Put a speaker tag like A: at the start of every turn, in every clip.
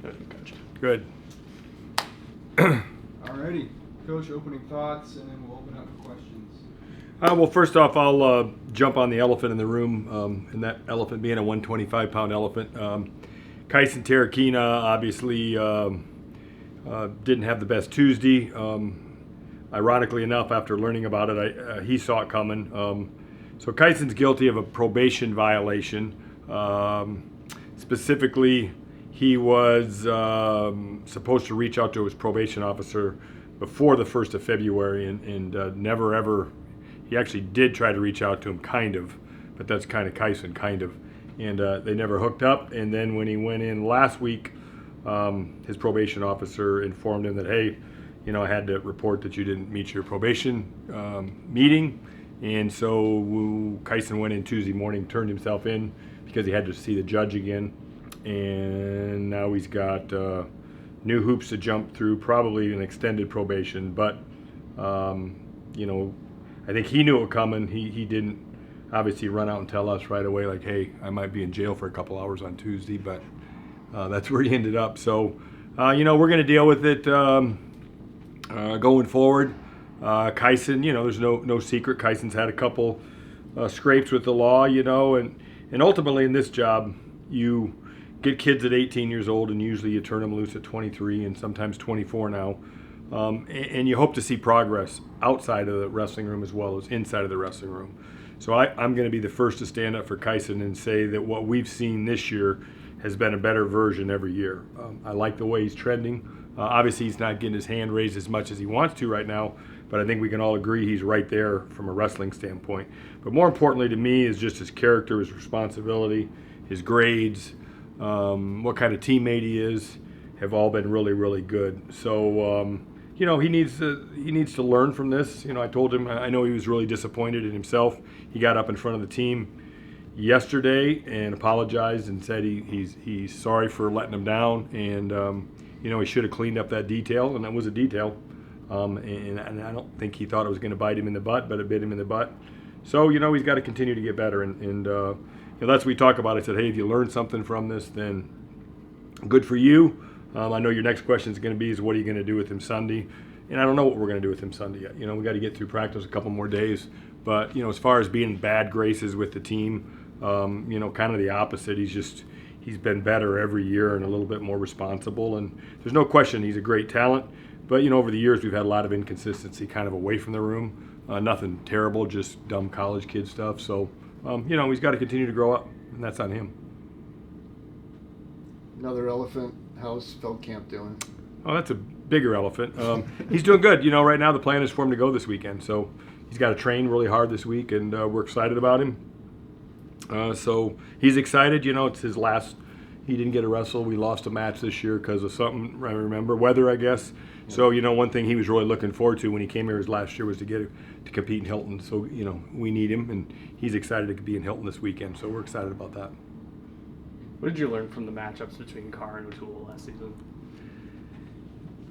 A: Gotcha.
B: Good.
C: Alrighty, Coach, opening thoughts, and then we'll open up for questions.
B: Well, first off, I'll jump on the elephant in the room, and that elephant being a 125-pound elephant. Kasen Terrakina obviously didn't have the best Tuesday. Ironically enough, after learning about it, he saw it coming. So Kaisen's guilty of a probation violation. Specifically, he was supposed to reach out to his probation officer before the 1st of February and never ever. He actually did try to reach out to him, kind of, but that's kind of Kaisen, kind of. And they never hooked up. And then when he went in last week, his probation officer informed him that, hey, I had to report that you didn't meet your probation meeting. And so Kaisen went in Tuesday morning, turned himself in because he had to see the judge again. And now he's got new hoops to jump through, probably an extended probation. But, I think he knew it coming. He didn't obviously run out and tell us right away, like, hey, I might be in jail for a couple hours on Tuesday. But that's where he ended up. So, we're going to deal with it going forward. Kaisen, there's no secret. Kaisen's had a couple scrapes with the law, and ultimately in this job, you get kids at 18 years old, and usually you turn them loose at 23 and sometimes 24 now. And you hope to see progress outside of the wrestling room as well as inside of the wrestling room. So I'm going to be the first to stand up for Kaisen and say that what we've seen this year has been a better version every year. I like the way he's trending. Obviously, he's not getting his hand raised as much as he wants to right now, but I think we can all agree he's right there from a wrestling standpoint. But more importantly to me is just his character, his responsibility, his grades, what kind of teammate he is, have all been really, really good. So, he needs to learn from this. I told him, I know he was really disappointed in himself. He got up in front of the team yesterday and apologized and said he's sorry for letting him down, and he should have cleaned up that detail, and that was a detail. And I don't think he thought it was going to bite him in the butt, but it bit him in the butt. So, he's got to continue to get better, and that's what we talk about. I said, hey, if you learn something from this, then good for you. I know your next question is going to be is what are you going to do with him Sunday? And I don't know what we're going to do with him Sunday yet. We got to get through practice a couple more days. But, as far as being bad graces with the team, kind of the opposite. He's been better every year and a little bit more responsible. And there's no question he's a great talent. But, over the years we've had a lot of inconsistency kind of away from the room. Nothing terrible, just dumb college kid stuff. So, he's got to continue to grow up, and that's on him.
C: Another elephant. How's Feldkamp doing?
B: Oh, that's a bigger elephant. He's doing good. Right now the plan is for him to go this weekend. So he's got to train really hard this week, and we're excited about him. So he's excited. It's his last. He didn't get to wrestle. We lost a match this year because of something, I remember, weather, I guess. So, one thing he was really looking forward to when he came here his last year was to get to compete in Hilton. So, we need him, and he's excited to be in Hilton this weekend. So we're excited about that.
A: What did you learn from the matchups between Carr and O'Toole last season?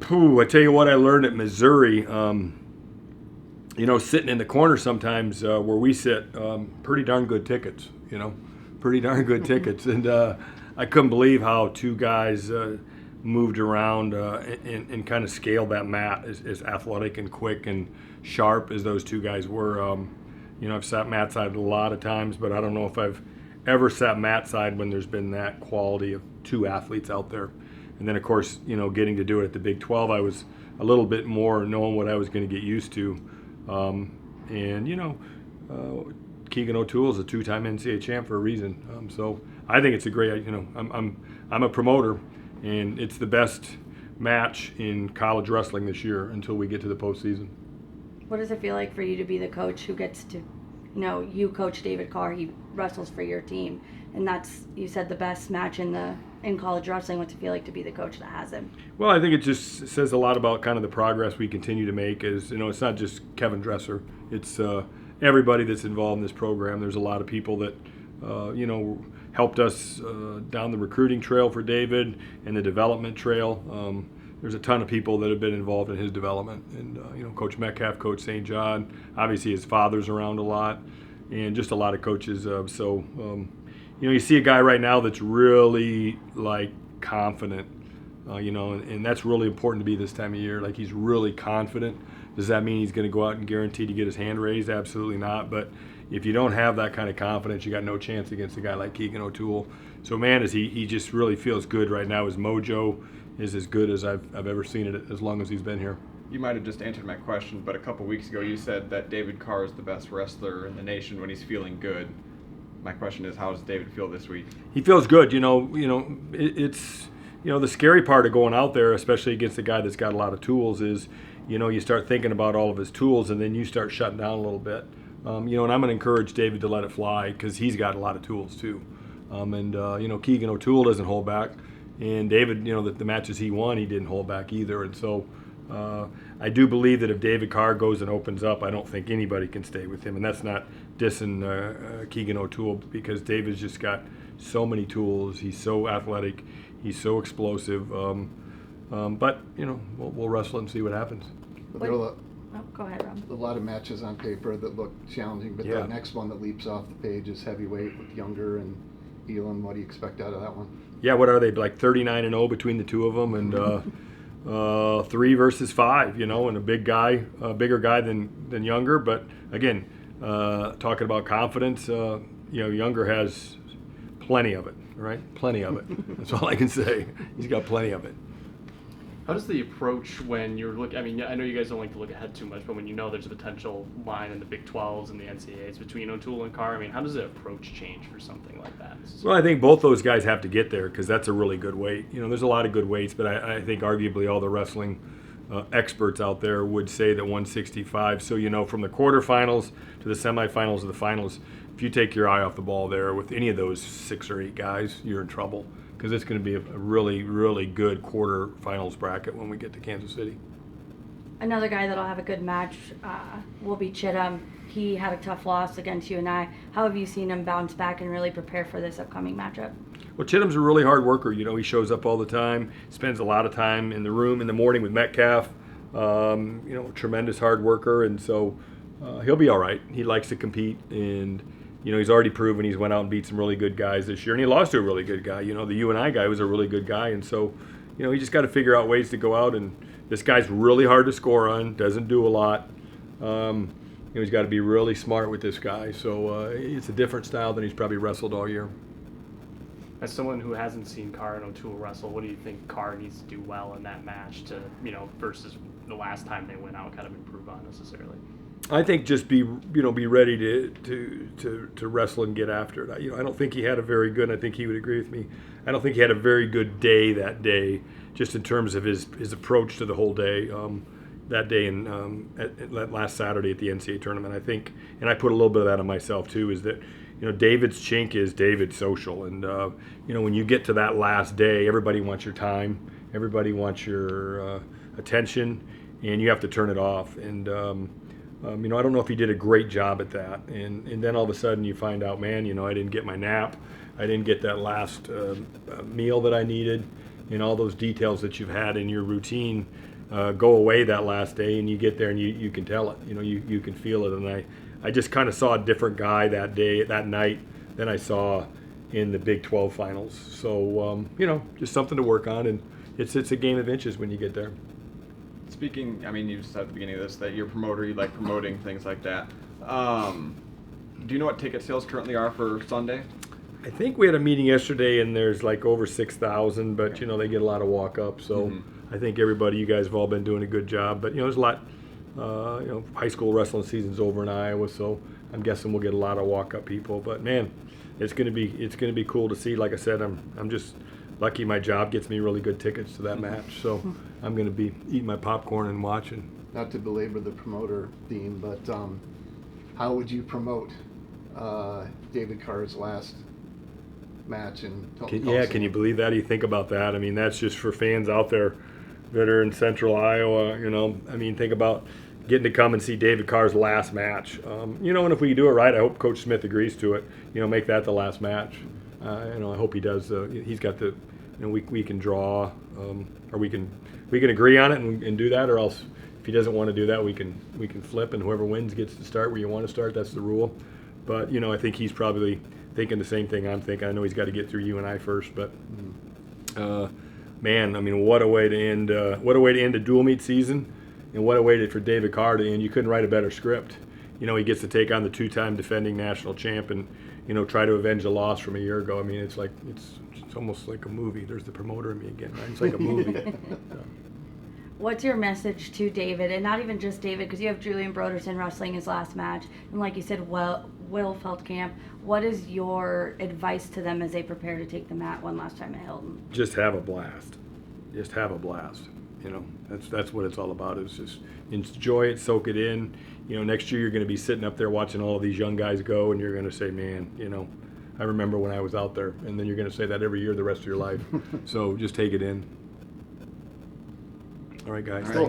B: I tell you what I learned at Missouri. Sitting in the corner sometimes where we sit, pretty darn good tickets, pretty darn good tickets. And I couldn't believe how two guys moved around and kind of scaled that mat as athletic and quick and sharp as those two guys were. I've sat mat side a lot of times, but I don't know if I've ever sat mat side when there's been that quality of two athletes out there. And then, of course, getting to do it at the Big 12, I was a little bit more knowing what I was going to get used to. Keegan O'Toole is a two-time NCAA champ for a reason. So I think it's a great, I'm a promoter, and it's the best match in college wrestling this year until we get to the postseason.
D: What does it feel like for you to be the coach who gets to, you coach David Carr, he wrestles for your team, and that's, you said, the best match in college wrestling. What's it feel like to be the coach that has him?
B: Well, I think it just says a lot about kind of the progress we continue to make. Is it's not just Kevin Dresser, it's everybody that's involved in this program. There's a lot of people that helped us down the recruiting trail for David and the development trail. There's a ton of people that have been involved in his development, and Coach Metcalf, Coach St. John, obviously his father's around a lot, and just a lot of coaches. You see a guy right now that's really confident and that's really important to be this time of year. Like, he's really confident. Does that mean he's going to go out and guarantee to get his hand raised? Absolutely not. But if you don't have that kind of confidence, you got no chance against a guy like Keegan O'Toole. So, man, he just really feels good right now. His mojo is as good as I've ever seen it as long as he's been here.
E: You might have just answered my question, but a couple weeks ago you said that David Carr is the best wrestler in the nation when he's feeling good. My question is, how does David feel this week?
B: He feels good. It's the scary part of going out there, especially against a guy that's got a lot of tools, is you start thinking about all of his tools, and then you start shutting down a little bit. And I'm going to encourage David to let it fly because he's got a lot of tools too. Keegan O'Toole doesn't hold back, and David, the matches he won, he didn't hold back either. And so I do believe that if David Carr goes and opens up, I don't think anybody can stay with him. And that's not dissing Keegan O'Toole, because David's just got so many tools. He's so athletic. He's so explosive. But we'll wrestle and see what happens.
C: But there are
D: Go ahead, Rob.
C: a lot of matches on paper that look challenging, but
B: Yeah.
C: the next one that leaps off the page is heavyweight with Younger and Elam. What do you expect out of that one?
B: Yeah, what are they, like 39-0 between the two of them, and 3 versus 5, and a bigger guy than Younger. But again, talking about confidence, Younger has plenty of it, right? Plenty of it. That's all I can say. He's got plenty of it.
A: How does the approach when you're looking? I mean, I know you guys don't like to look ahead too much, but when there's a potential line in the Big 12s and the NCAAs between O'Toole and Carr, I mean, how does the approach change for something like that?
B: Well, I think both those guys have to get there because that's a really good weight. There's a lot of good weights, but I think arguably all the wrestling experts out there would say that 165. So, from the quarterfinals to the semifinals to the finals, if you take your eye off the ball there with any of those 6 or 8 guys, you're in trouble, because it's going to be a really, really good quarterfinals bracket when we get to Kansas City.
D: Another guy that'll have a good match will be Chum. He had a tough loss against you and I. How have you seen him bounce back and really prepare for this upcoming matchup?
B: Well, Chittum's a really hard worker. He shows up all the time, spends a lot of time in the room in the morning with Metcalf. Tremendous hard worker, and so he'll be all right. He likes to compete, and he's already proven he's went out and beat some really good guys this year, and he lost to a really good guy. The UNI guy was a really good guy, and so he just got to figure out ways to go out. And this guy's really hard to score on, doesn't do a lot. He's got to be really smart with this guy. So it's a different style than he's probably wrestled all year.
A: As someone who hasn't seen Carr and O'Toole wrestle, what do you think Carr needs to do well in that match to, versus the last time they went out, kind of improve on necessarily?
B: I think just be ready to wrestle and get after it. I don't think he had a very good, and I think he would agree with me, I don't think he had a very good day that day, just in terms of his approach to the whole day. That day at last Saturday at the NCAA tournament, I think, and I put a little bit of that on myself too, is that David's chink is David's social, and when you get to that last day, everybody wants your time, everybody wants your attention, and you have to turn it off. And I don't know if he did a great job at that, and then all of a sudden you find out, man, I didn't get my nap, I didn't get that last meal that I needed, and all those details that you've had in your routine go away that last day, and you get there and you can tell it, you can feel it. And I just kind of saw a different guy that night than I saw in the Big 12 finals. So just something to work on, and it's a game of inches when you get there.
E: Speaking, you said at the beginning of this that you're a promoter, you like promoting things like that. Do you know what ticket sales currently are for Sunday?
B: I think we had a meeting yesterday, and there's like over 6,000, but they get a lot of walk-up, so I think you guys have all been doing a good job. But there's a lot, high school wrestling season's over in Iowa, so I'm guessing we'll get a lot of walk-up people. But man, it's gonna be cool to see. Like I said, I'm just lucky my job gets me really good tickets to that match, so I'm gonna be eating my popcorn and watching.
C: Not to belabor the promoter theme, but how would you promote David Carr's last match in Tulsa?
B: Can you believe that? You think about that. That's just for fans out there that are in central Iowa. Think about getting to come and see David Carr's last match. And if we do it right, I hope Coach Smith agrees to it. Make that the last match. I hope he does. He's got the, we can draw, or we can agree on it and do that, or else if he doesn't want to do that, we can flip, and whoever wins gets to start where you want to start. That's the rule. But I think he's probably thinking the same thing I'm thinking. I know he's got to get through UNI first, but man, I mean, what a way to end a dual meet season, and what a way for David Carr to end. You couldn't write a better script. You know, he gets to take on the 2-time defending national champ and, you know, try to avenge a loss from a year ago. I mean, it's almost like a movie. There's the promoter in me again, right? It's like a movie.
D: What's your message to David, and not even just David, because you have Julian Broderson wrestling his last match, and like you said, Will Feldkamp. What is your advice to them as they prepare to take the mat one last time at Hilton?
B: Just have a blast. Just have a blast. You know, that's what it's all about. Is just enjoy it, soak it in. You know, next year you're going to be sitting up there watching all of these young guys go, and you're going to say, man, you know, I remember when I was out there. And then you're going to say that every year the rest of your life. So just take it in. All right, guys.
E: All right.